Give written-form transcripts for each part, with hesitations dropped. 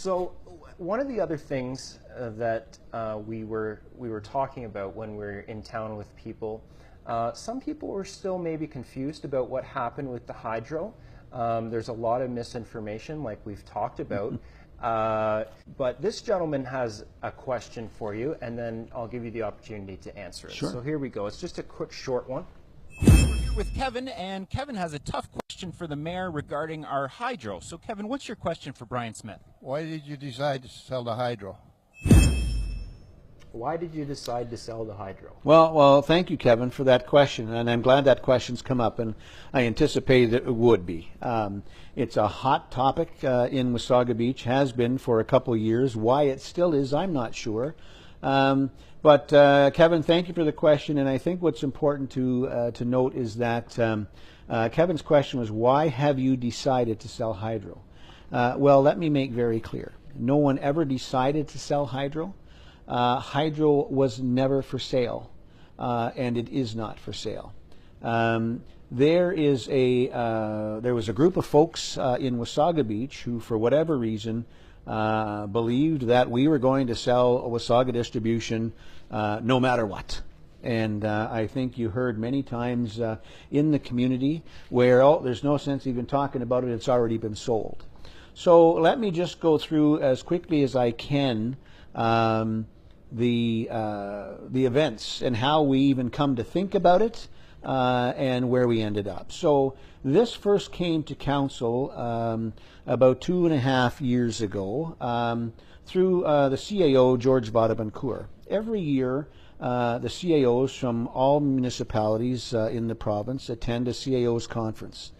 So one of the other things that we were talking about when we were in town with people, some people were still maybe confused about what happened with the hydro. There's a lot of misinformation, like we've talked about. But this gentleman has a question for you, and then I'll give you the opportunity to answer it. Sure. So here we go. It's just a quick, short one. We're here with Kevin, and Kevin has a tough question for the mayor regarding our hydro. So, Kevin, what's your question for Brian Smith? Why did you decide to sell the hydro? Why did you decide to sell the hydro? Well, thank you, Kevin, for that question, and I'm glad that question's come up, and I anticipated it would be. It's a hot topic in Wasaga Beach, has been for a couple of years. Why it still is, I'm not sure. But Kevin, thank you for the question, and I think what's important to note is that Kevin's question was, why have you decided to sell hydro? Well, let me make very clear. No one ever decided to sell hydro. Hydro was never for sale, and it is not for sale. There was a group of folks in Wasaga Beach who, for whatever reason, believed that we were going to sell Wasaga Distribution no matter what. And I think you heard many times in the community where, oh, there's no sense even talking about it, it's already been sold. So let me just go through as quickly as I can the events and how we even come to think about it and where we ended up. So this first came to council about 2.5 years ago through the CAO, George Bonaventure. Every year, the CAOs from all municipalities in the province attend a CAOs conference.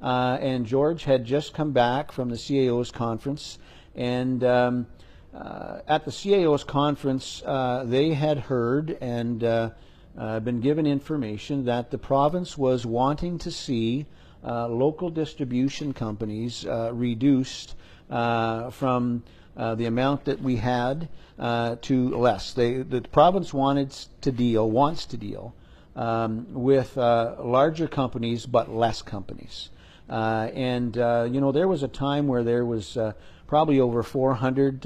And George had just come back from the CAOs conference, and at the CAOs conference, they had heard and been given information that the province was wanting to see local distribution companies reduced from the amount that we had to less. The province wants to deal with larger companies but less companies. There was a time where there was probably over 400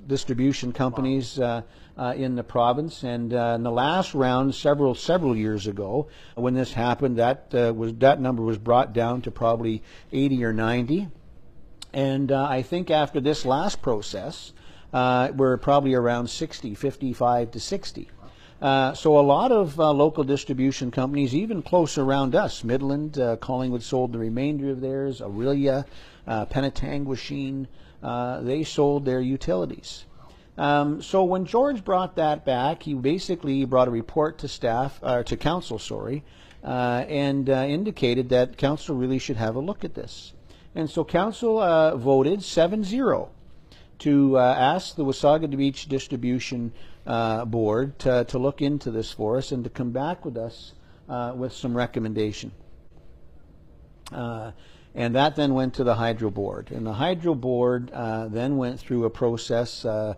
distribution companies in the province, and in the last round, several years ago, when this happened, that number was brought down to probably 80 or 90. And I think after this last process, we're probably around 60, 55 to 60. So a lot of local distribution companies, even close around us, Midland, Collingwood sold the remainder of theirs, Aurelia, Penetanguishene, they sold their utilities. So when George brought that back, he basically brought a report to to council, and indicated that council really should have a look at this. And so council voted 7-0 to ask the Wasaga Beach Distribution Board to look into this for us and to come back with us with some recommendation. And that then went to the Hydro Board. And the Hydro Board then went through a process, a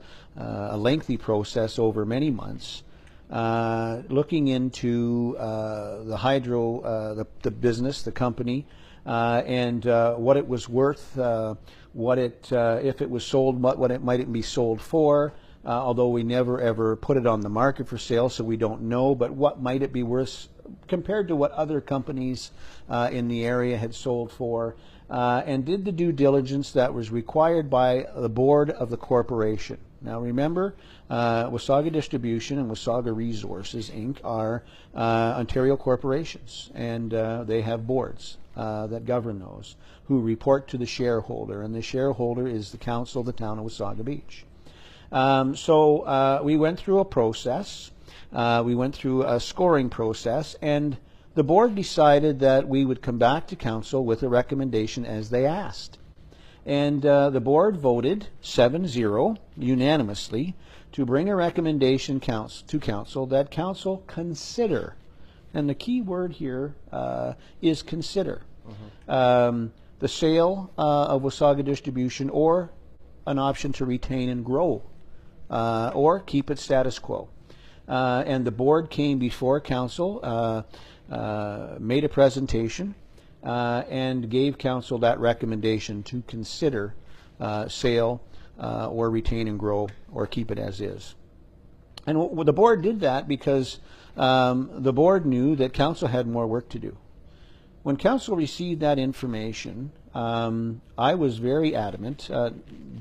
lengthy process over many months, looking into the hydro, the business, the company, and what it was worth, if it was sold, what it might be sold for, although we never ever put it on the market for sale, so we don't know, but what might it be worth compared to what other companies in the area had sold for, and did the due diligence that was required by the board of the corporation. Now remember, Wasaga Distribution and Wasaga Resources Inc. are Ontario corporations, and they have boards that govern those, who report to the shareholder, and the shareholder is the council of the town of Wasaga Beach. So we went through a process. We went through a scoring process, and the board decided that we would come back to council with a recommendation as they asked. And the board voted 7-0 unanimously to bring a recommendation to council that council consider, and the key word here is consider, the sale of Wasaga Distribution, or an option to retain and grow, or keep it status quo. And the board came before council, made a presentation, and gave council that recommendation to consider sale, or retain and grow, or keep it as is. And the board did that because the board knew that council had more work to do. When council received that information, I was very adamant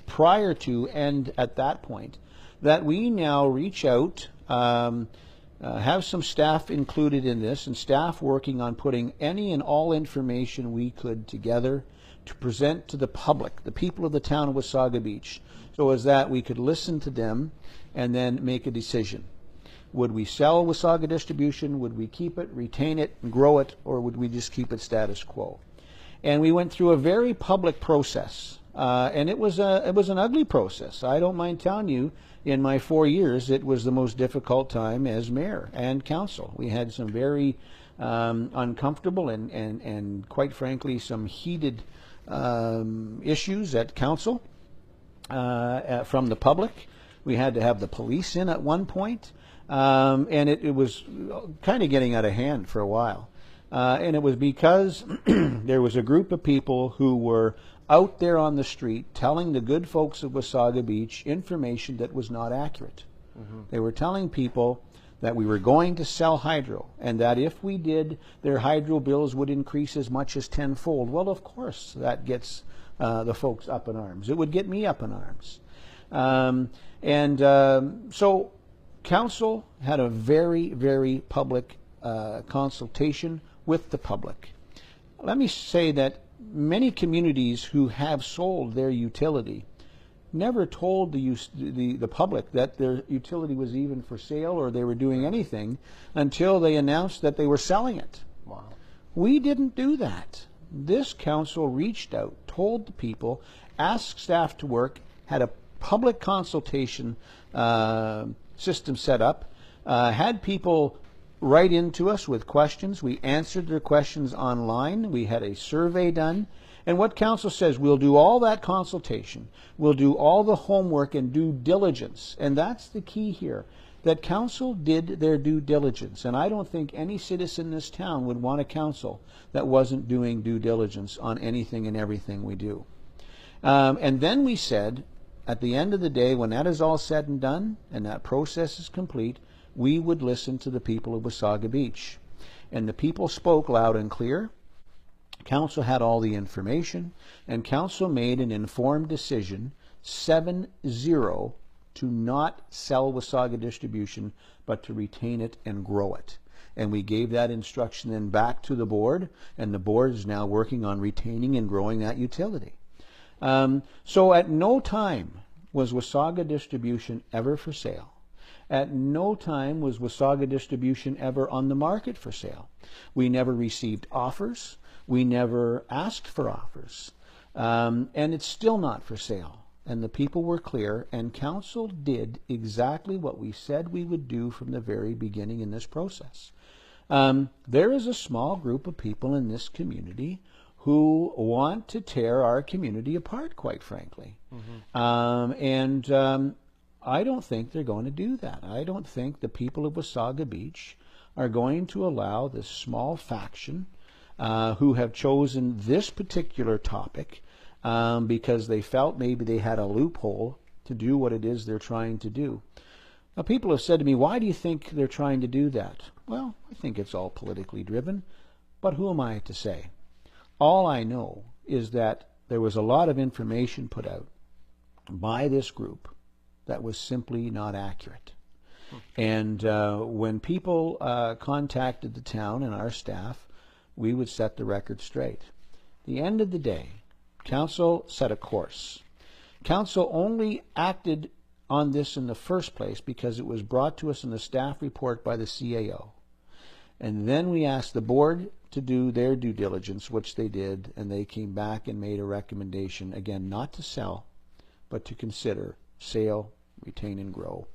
prior to and at that point that we now reach out, have some staff included in this, and staff working on putting any and all information we could together to present to the public, the people of the town of Wasaga Beach, so as that we could listen to them and then make a decision. Would we sell Wasaga Distribution? Would we keep it, retain it, and grow it, or would we just keep it status quo? And we went through a very public process, and it was an ugly process. I don't mind telling you, in my 4 years, it was the most difficult time as mayor and council. We had some very uncomfortable and quite frankly some heated issues at council from the public. We had to have the police in at one point. And it was kind of getting out of hand for a while. And it was because there was a group of people who were out there on the street telling the good folks of Wasaga Beach information that was not accurate. Mm-hmm. They were telling people that we were going to sell hydro, and that if we did, their hydro bills would increase as much as tenfold. Well, of course, that gets the folks up in arms. It would get me up in arms. So council had a very, very public consultation with the public. Let me say that many communities who have sold their utility never told the public that their utility was even for sale or they were doing anything until they announced that they were selling it. Wow. We didn't do that. This council reached out, told the people, asked staff to work, had a public consultation system set up, had people write into us with questions. We answered their questions online. We had a survey done. And what council says, we'll do all that consultation. We'll do all the homework and due diligence. And that's the key here, that council did their due diligence. And I don't think any citizen in this town would want a council that wasn't doing due diligence on anything and everything we do. And then we said, at the end of the day, when that is all said and done and that process is complete, we would listen to the people of Wasaga Beach. And the people spoke loud and clear. Council had all the information, and council made an informed decision, 7-0, to not sell Wasaga Distribution, but to retain it and grow it. And we gave that instruction then back to the board, and the board is now working on retaining and growing that utility. So at no time was Wasaga Distribution ever for sale. At no time was Wasaga Distribution ever on the market for sale. We never received offers. We never asked for offers. And it's still not for sale. And the people were clear, and council did exactly what we said we would do from the very beginning in this process. There is a small group of people in this community who want to tear our community apart, quite frankly. Mm-hmm. I don't think they're going to do that. I don't think the people of Wasaga Beach are going to allow this small faction who have chosen this particular topic because they felt maybe they had a loophole to do what it is they're trying to do. Now, people have said to me, why do you think they're trying to do that? Well, I think it's all politically driven, but who am I to say? All I know is that there was a lot of information put out by this group that was simply not accurate. And when people contacted the town and our staff, we would set the record straight. At the end of the day, council set a course. Council only acted on this in the first place because it was brought to us in the staff report by the CAO. And then we asked the board to do their due diligence, which they did, and they came back and made a recommendation, again, not to sell, but to consider sale, retain, and grow.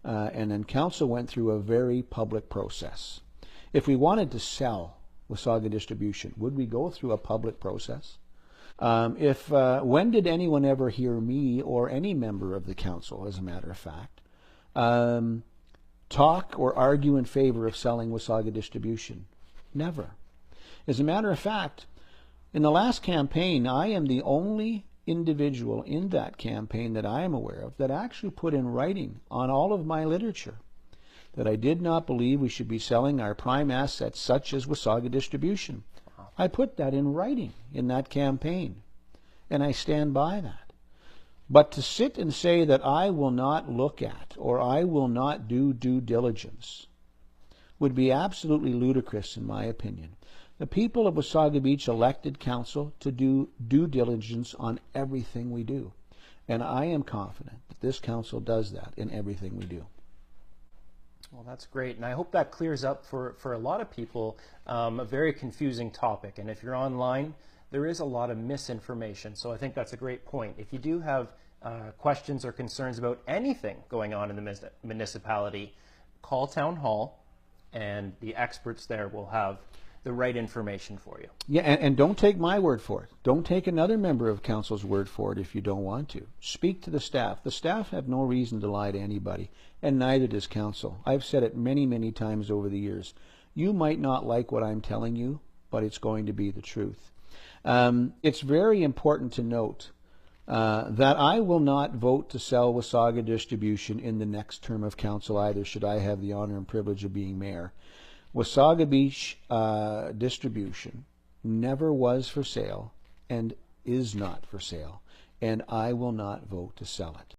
And then council went through a very public process. If we wanted to sell Wasaga Distribution, would we go through a public process? When did anyone ever hear me or any member of the council, as a matter of fact, talk or argue in favor of selling Wasaga Distribution? Never. As a matter of fact, in the last campaign, I am the only individual in that campaign that I am aware of that actually put in writing on all of my literature that I did not believe we should be selling our prime assets such as Wasaga Distribution. I put that in writing in that campaign, and I stand by that. But to sit and say that I will not look at or I will not do due diligence would be absolutely ludicrous in my opinion. The people of Wasaga Beach elected council to do due diligence on everything we do. And I am confident that this council does that in everything we do. Well, that's great, and I hope that clears up for a lot of people a very confusing topic. And if you're online, there is a lot of misinformation, so I think that's a great point. If you do have questions or concerns about anything going on in the municipality, call Town Hall, and the experts there will have the right information for you. Yeah, and don't take my word for it. Don't take another member of council's word for it if you don't want to. Speak to the staff. The staff have no reason to lie to anybody, and neither does council. I've said it many, many times over the years. You might not like what I'm telling you, but it's going to be the truth. It's very important to note that I will not vote to sell Wasaga Distribution in the next term of council either, should I have the honor and privilege of being mayor. Wasaga Beach Distribution never was for sale and is not for sale, and I will not vote to sell it.